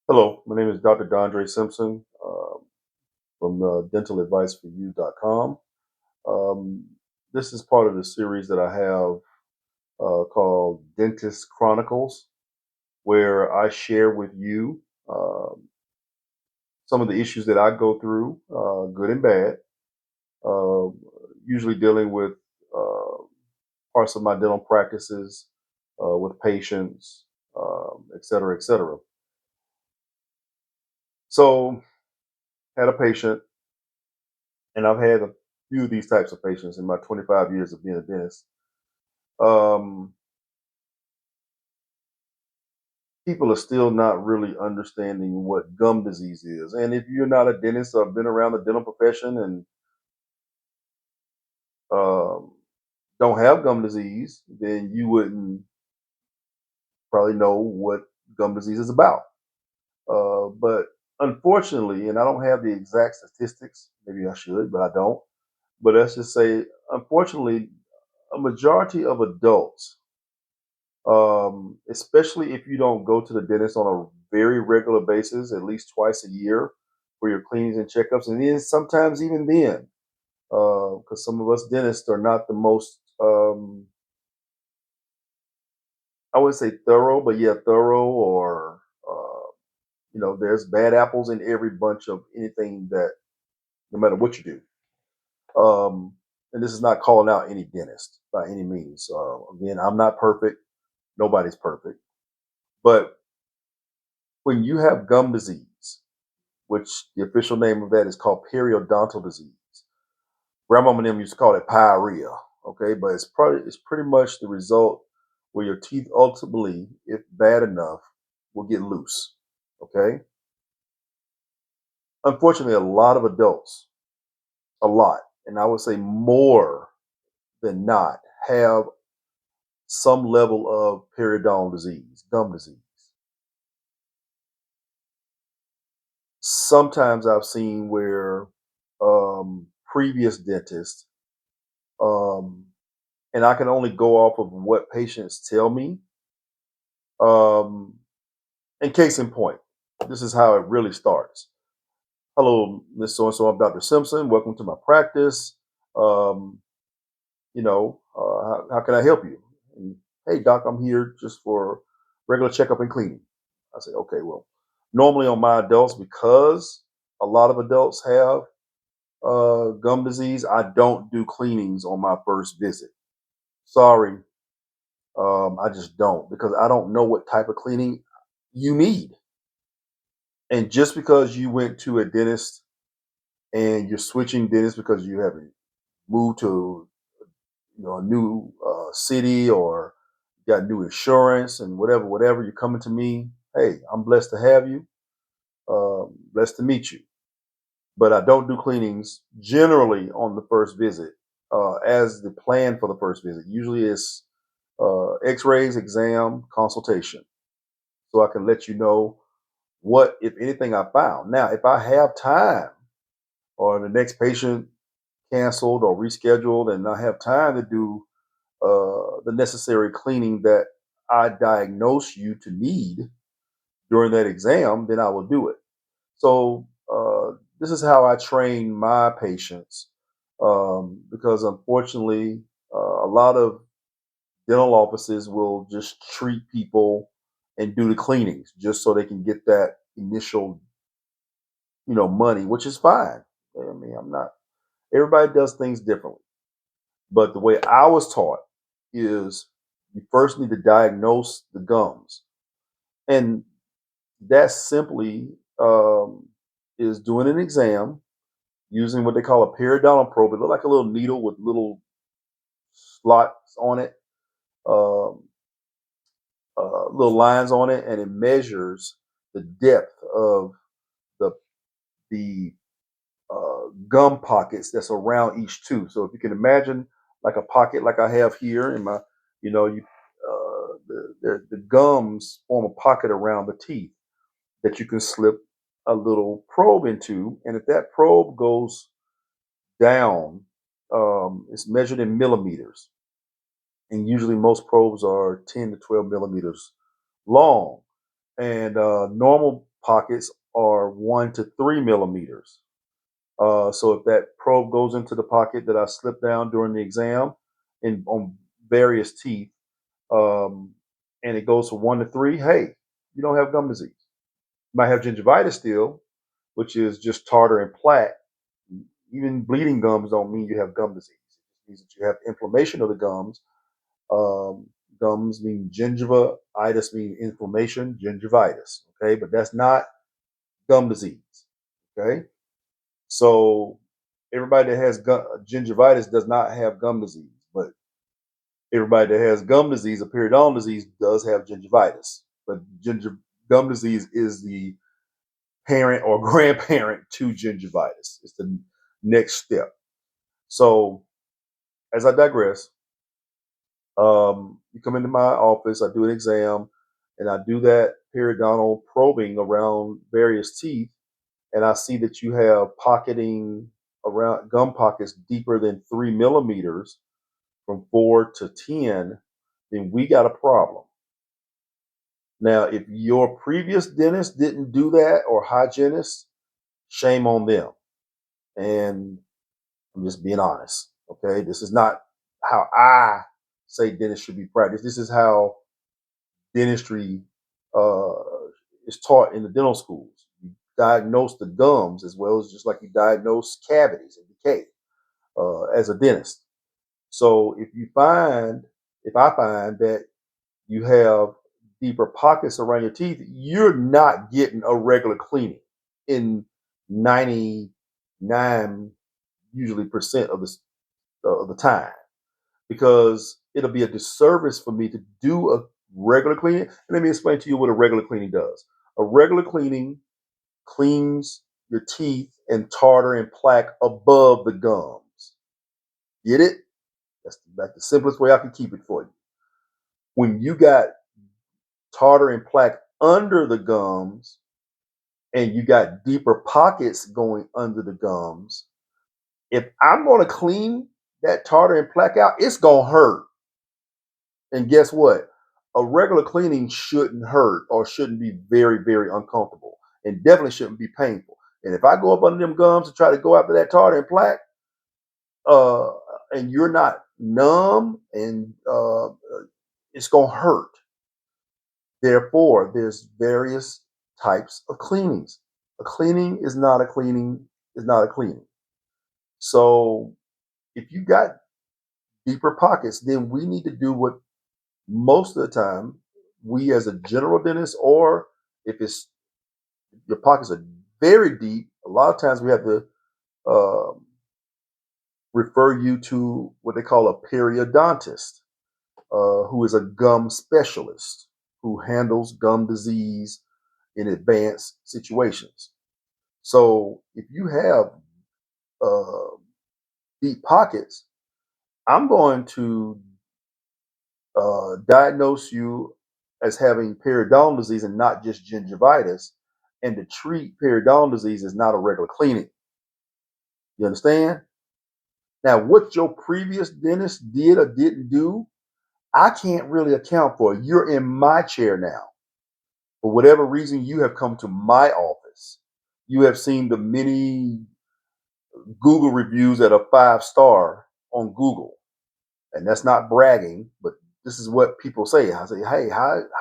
Hello, my name is Dr. Dondre Simpson from DentalAdviceForYou.com. Um, this is part of the series that I have called Dentist Chronicles, where I share with you some of the issues that I go through, good and bad, uh, usually dealing with uh, parts of my dental practices, with patients, et cetera, et cetera. So, had a patient, and I've had a few of these types of patients in my 25 years of being a dentist. Um, People are still not really understanding what gum disease is. And if you're not a dentist or been around the dental profession and um, don't have gum disease, then you wouldn't probably know what gum disease is about. But unfortunately, and I don't have the exact statistics, maybe I should, but I don't. But let's just say, unfortunately, a majority of adults, especially if you don't go to the dentist on a very regular basis, at least twice a year for your cleanings and checkups. And then sometimes even then, because some of us dentists are not the most, I wouldn't say thorough, but yeah, thorough or, there's bad apples in every bunch of anything that, no matter what you do. And this is not calling out any dentist by any means. Again, I'm not perfect. Nobody's perfect. But when you have gum disease, which the official name of that is called periodontal disease. Grandmama and them used to call it pyorrhea. Okay, but it's pretty much the result where your teeth ultimately, if bad enough, will get loose. Okay. Unfortunately, a lot of adults, a lot, and I would say more than not, have some level of periodontal disease, gum disease. Sometimes I've seen where previous dentists, um, and I can only go off of what patients tell me. Um, and case in point, this is how it really starts. Hello, Miss So and So. I'm Dr. Simpson. Welcome to my practice. Um, how can I help you? And, hey, doc, I'm here just for regular checkup and cleaning. I say, okay, well, normally on my adults, because a lot of adults have gum disease, I don't do cleanings on my first visit. Sorry, I just don't because I don't know what type of cleaning you need. And just because you went to a dentist and you're switching dentists because you haven't moved to a new city or got new insurance and whatever, you're coming to me. Hey, I'm blessed to have you. Blessed to meet you. But I don't do cleanings generally on the first visit as the plan for the first visit. Usually it's X-rays, exam, consultation, so I can let you know what, if anything, I found. Now, if I have time or the next patient canceled or rescheduled and I have time to do the necessary cleaning that I diagnose you to need during that exam, then I will do it. So this is how I train my patients because unfortunately, a lot of dental offices will just treat people and do the cleanings just so they can get that initial, money, which is fine. I mean, I'm not. Everybody does things differently, but the way I was taught is you first need to diagnose the gums, and that simply is doing an exam using what they call a periodontal probe. It looks like a little needle with little slots on it, um, little lines on it, and it measures the depth of the the gum pockets that's around each tooth. So if you can imagine like a pocket like I have here in my, you the gums form a pocket around the teeth that you can slip a little probe into, and if that probe goes down, it's measured in millimeters, and usually most probes are 10 to 12 millimeters long, and normal pockets are 1 to 3 millimeters. So if that probe goes into the pocket that I slipped down during the exam and on various teeth, um, and it goes from 1 to 3, hey, you don't have gum disease. You might have gingivitis still, which is just tartar and plaque. Even bleeding gums don't mean you have gum disease. It means that you have inflammation of the gums. Um, Gums mean gingiva, itis mean inflammation, gingivitis. Okay, but that's not gum disease. Okay, so everybody that has gingivitis does not have gum disease, but everybody that has gum disease or periodontal disease does have gingivitis. But gum disease is the parent or grandparent to gingivitis. It's the next step. So, as I digress, you come into my office, I do an exam, and I do that periodontal probing around various teeth, and I see that you have pocketing around gum pockets deeper than 3 millimeters from 4 to 10, then we got a problem. Now, if your previous dentist didn't do that or hygienist, shame on them. And I'm just being honest. Okay, this is not how I say dentists should be practiced. This is how dentistry uh, is taught in the dental schools. You diagnose the gums as well as just like you diagnose cavities and decay as a dentist. So if I find that you have deeper pockets around your teeth, you're not getting a regular cleaning in 99 usually percent of the time, because it'll be a disservice for me to do a regular cleaning. And let me explain to you what a regular cleaning does. A regular cleaning cleans your teeth and tartar and plaque above the gums. Get it? That's the simplest way I can keep it for you. When you got tartar and plaque under the gums and you got deeper pockets going under the gums, if I'm going to clean that tartar and plaque out, it's going to hurt. And guess what? A regular cleaning shouldn't hurt or shouldn't be very, very uncomfortable, and definitely shouldn't be painful. And if I go up under them gums to try to go after that tartar and plaque, uh, and you're not numb, and it's going to hurt. Therefore, there's various types of cleanings. A cleaning is not a cleaning is not a cleaning. So if you got deeper pockets, then we need to do what most of the time we as a general dentist, or if it's your pockets are very deep, a lot of times we have to uh, refer you to what they call a periodontist, who is a gum specialist who handles gum disease in advanced situations. So if you have uh, deep pockets, I'm going to diagnose you as having periodontal disease and not just gingivitis. And to treat periodontal disease is not a regular cleaning. You understand? Now, what your previous dentist did or didn't do, I can't really account for. You're in my chair now. For whatever reason, you have come to my office. You have seen the many Google reviews that are 5-star on Google. And that's not bragging, but this is what people say. I say, hey,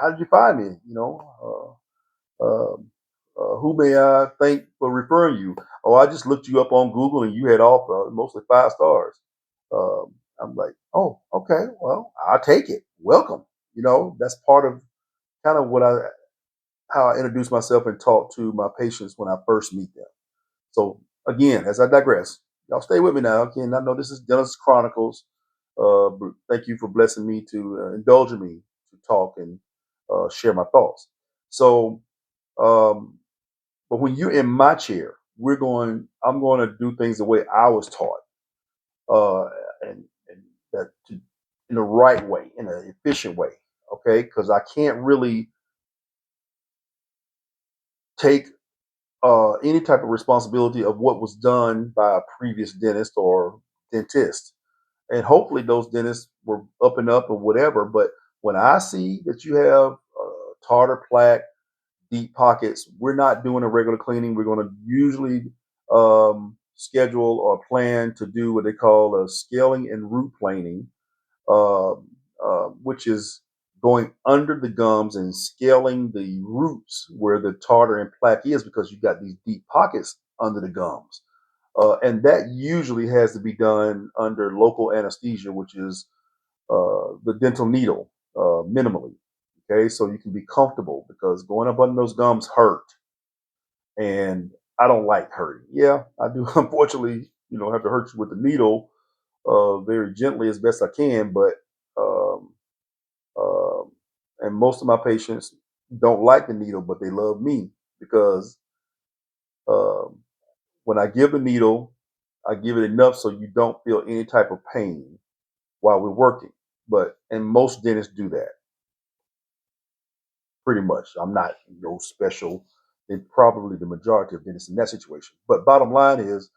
how did you find me? Um, who may I thank for referring you? Oh, I just looked you up on Google and you had all mostly 5 stars. I'm like, oh, okay, well, I'll take it. Welcome. That's part of kind of how I introduce myself and talk to my patients when I first meet them. So again, as I digress, y'all stay with me now. Again, I know this is Dennis Chronicles. Thank you for blessing me to indulging me to talk and share my thoughts. So, um, but when you're in my chair, I'm going to do things the way I was taught, uh, and that in the right way, in an efficient way. Okay, because I can't really take any type of responsibility of what was done by a previous dentist or dentist. And hopefully those dentists were up and up or whatever. But when I see that you have tartar plaque deep pockets, we're not doing a regular cleaning. We're going to usually schedule or plan to do what they call a scaling and root planing, um, which is going under the gums and scaling the roots where the tartar and plaque is, because you've got these deep pockets under the gums. And that usually has to be done under local anesthesia, which is the dental needle, minimally. Okay, so you can be comfortable, because going up under those gums hurt, and I don't like hurting. Yeah, I do. Unfortunately, have to hurt you with the needle very gently as best I can, but um, um, and most of my patients don't like the needle, but they love me, because um, when I give the needle, I give it enough so you don't feel any type of pain while we're working. And most dentists do that pretty much. I'm not no special. They're probably the majority of dentists in that situation. But bottom line is,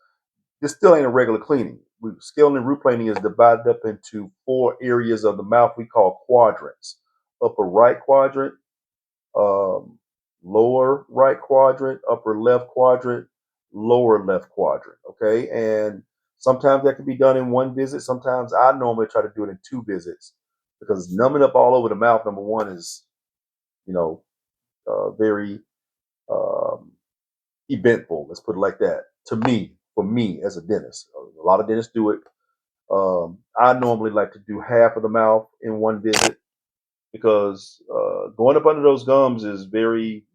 this still ain't a regular cleaning. Scaling and root planing is divided up into four areas of the mouth we call quadrants: upper right quadrant, um, lower right quadrant, upper left quadrant, lower left quadrant. Okay, and sometimes that can be done in one visit. Sometimes I normally try to do it in two visits, because numbing up all over the mouth, number one, is you know very um, eventful. Let's put it like that. To me, for me as a dentist, a lot of dentists do it. I normally like to do half of the mouth in one visit, because going up under those gums is very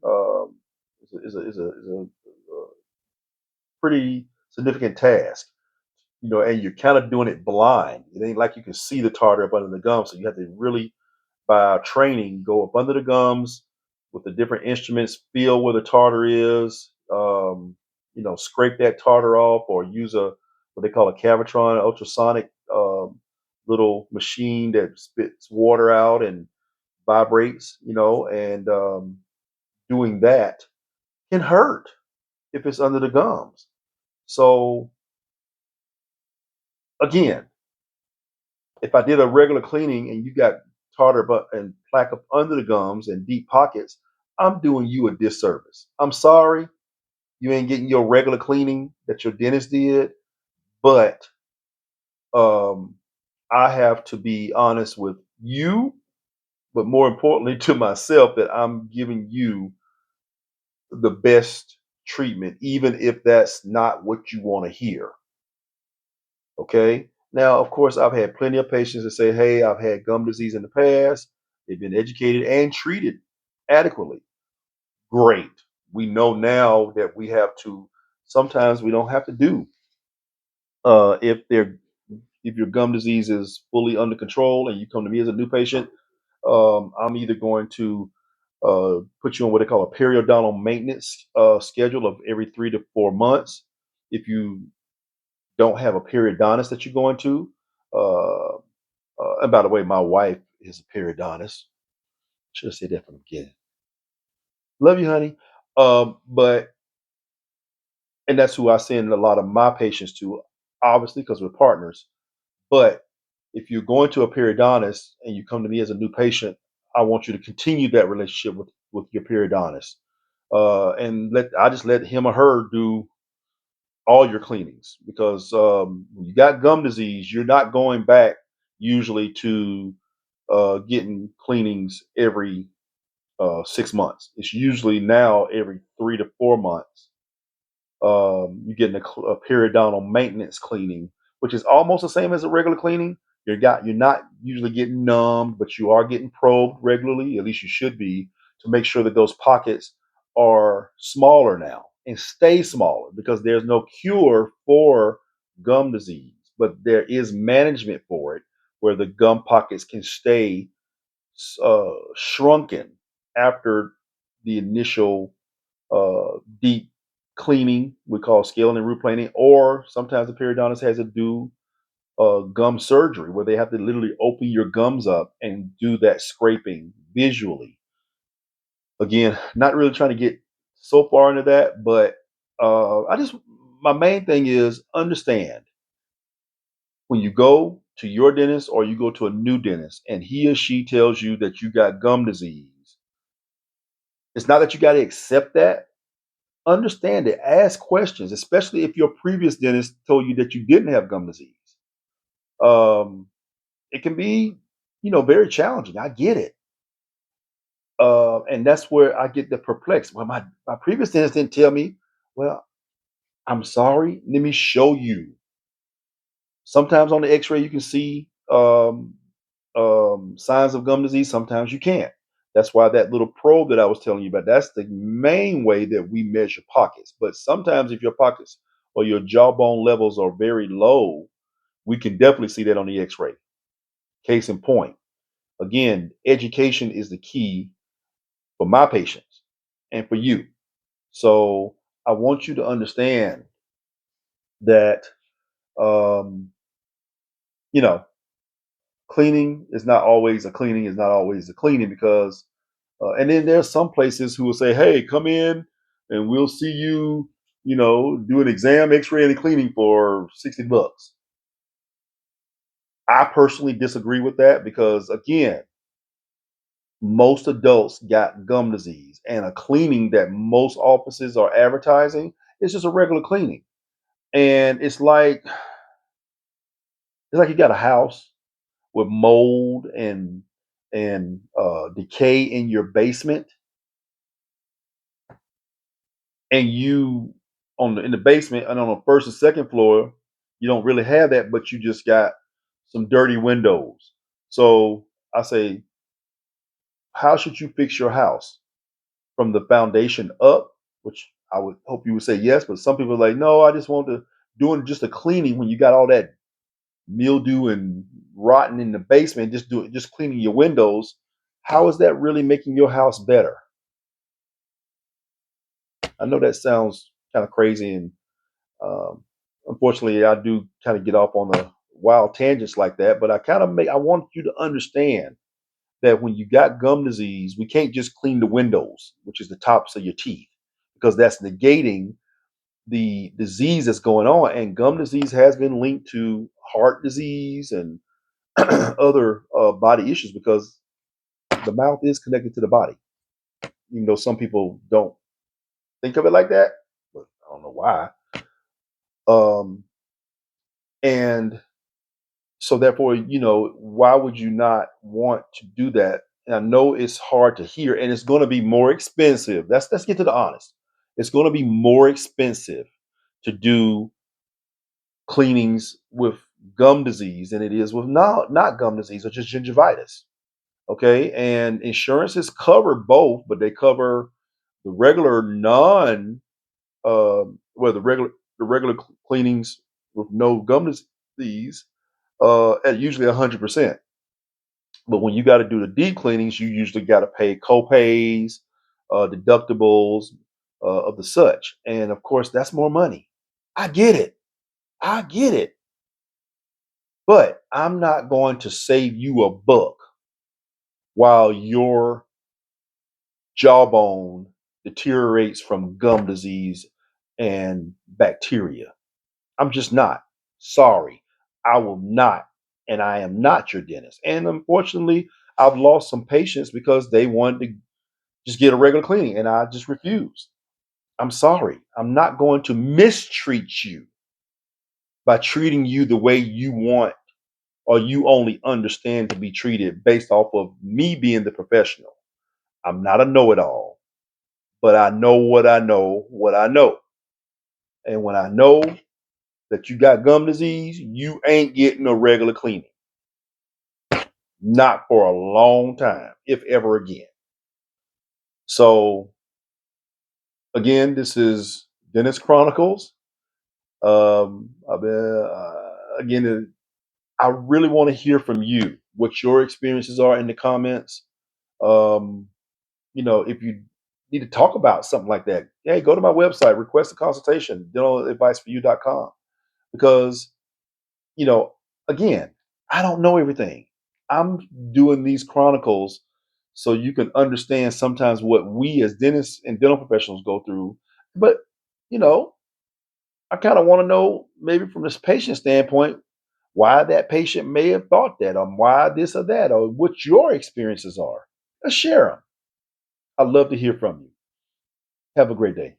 is a pretty significant task. And you're kind of doing it blind. It ain't like you can see the tartar up under the gums, so you have to really, by our training, go up under the gums with the different instruments, feel where the tartar is, scrape that tartar off, or use what they call a cavitron ultrasonic little machine that spits water out and vibrates, and doing that can hurt if it's under the gums. So again, if I did a regular cleaning and you got tartar and plaque up under the gums and deep pockets, I'm doing you a disservice. I'm sorry, you ain't getting your regular cleaning that your dentist did, but um, I have to be honest with you, but more importantly to myself, that I'm giving you the best treatment, even if that's not what you want to hear. Okay. Now, of course, I've had plenty of patients that say, "Hey, I've had gum disease in the past. They've been educated and treated adequately." Great. We know now that we have to. Sometimes we don't have to do if your gum disease is fully under control and you come to me as a new patient. I'm either going to put you on what they call a periodontal maintenance schedule of every 3 to 4 months. If you don't have a periodontist that you're going to, uh, and by the way, my wife is a periodontist. Should have said that from the beginning. Love you, honey. But and that's who I send a lot of my patients to, obviously, because we're partners. But if you're going to a periodontist and you come to me as a new patient, I want you to continue that relationship with your periodontist, and let him or her do all your cleanings, because when you got gum disease, you're not going back usually to getting cleanings every 6 months. It's usually now every 3 to 4 months. You're getting a periodontal maintenance cleaning, which is almost the same as a regular cleaning. You're not usually getting numbed, but you are getting probed regularly. At least you should be, to make sure that those pockets are smaller now and stay smaller, because there's no cure for gum disease, but there is management for it, where the gum pockets can stay shrunken after the initial deep cleaning we call scaling and root planing, or sometimes the periodontist has to do gum surgery, where they have to literally open your gums up and do that scraping visually. Again, not really trying to get so far into that, but my main thing is, understand, when you go to your dentist or you go to a new dentist and he or she tells you that you got gum disease, It's not that you got to accept that. Understand it. Ask questions, especially if your previous dentist told you that you didn't have gum disease. Um, it can be, very challenging. I get it. And that's where I get the perplexed. Well, my previous dentist didn't tell me. Well, I'm sorry. Let me show you. Sometimes on the X-ray you can see signs of gum disease. Sometimes you can't. That's why that little probe that I was telling you about. That's the main way that we measure pockets. But sometimes if your pockets or your jawbone levels are very low, we can definitely see that on the X-ray. Case in point. Again, education is the key for my patients and for you. So I want you to understand that um, you know cleaning is not always a cleaning is not always a cleaning because and then there's some places who will say, hey, come in and we'll see you, do an exam, X-ray, and a cleaning for $60. I personally disagree with that because again, most adults got gum disease, and a cleaning that most offices are advertising is just a regular cleaning. And it's like you got a house with mold and decay in your basement, and you in the basement and on the first and second floor, you don't really have that, but you just got some dirty windows. So I say, how should you fix your house? From the foundation up, which I would hope you would say yes, but some people are like, no, I just want to doing just a cleaning when you got all that mildew and rotten in the basement, just cleaning your windows. How is that really making your house better? I know that sounds kind of crazy, and um, unfortunately, I do kind of get off on the wild tangents like that. But I want you to understand that when you got gum disease, we can't just clean the windows, which is the tops of your teeth, because that's negating the disease that's going on. And gum disease has been linked to heart disease and other body issues because the mouth is connected to the body, even though some people don't think of it like that. But I don't know why. Um, and so, therefore, why would you not want to do that? And I know it's hard to hear, and it's going to be more expensive. Let's get to the honest. It's going to be more expensive to do cleanings with gum disease than it is with not gum disease or just gingivitis. Okay, and insurances cover both, but they cover the regular non well the regular cleanings with no gum disease at usually 100%. But when you got to do the deep cleanings, you usually got to pay copays, deductibles of the such, and of course that's more money. I get it. I get it. But I'm not going to save you a buck while your jawbone deteriorates from gum disease and bacteria. I'm just not. Sorry. I will not. And I am not your dentist. And unfortunately, I've lost some patients because they wanted to just get a regular cleaning and I just refused. I'm sorry. I'm not going to mistreat you by treating you the way you want or you only understand to be treated based off of me being the professional. I'm not a know it all, but I know what I know. And when I know that you got gum disease, you ain't getting a regular cleaning. Not for a long time, if ever again. So, again, this is Dennis Chronicles. I've been, again, I really want to hear from you what your experiences are in the comments. Um, if you need to talk about something like that, hey, go to my website, request a consultation, dentaladviceforyou.com. Because, you know, again, I don't know everything. I'm doing these chronicles so you can understand sometimes what we as dentists and dental professionals go through. But, you know, I kind of want to know maybe from this patient standpoint why that patient may have thought that, or why this or that, or what your experiences are. Let's share them. I'd love to hear from you. Have a great day.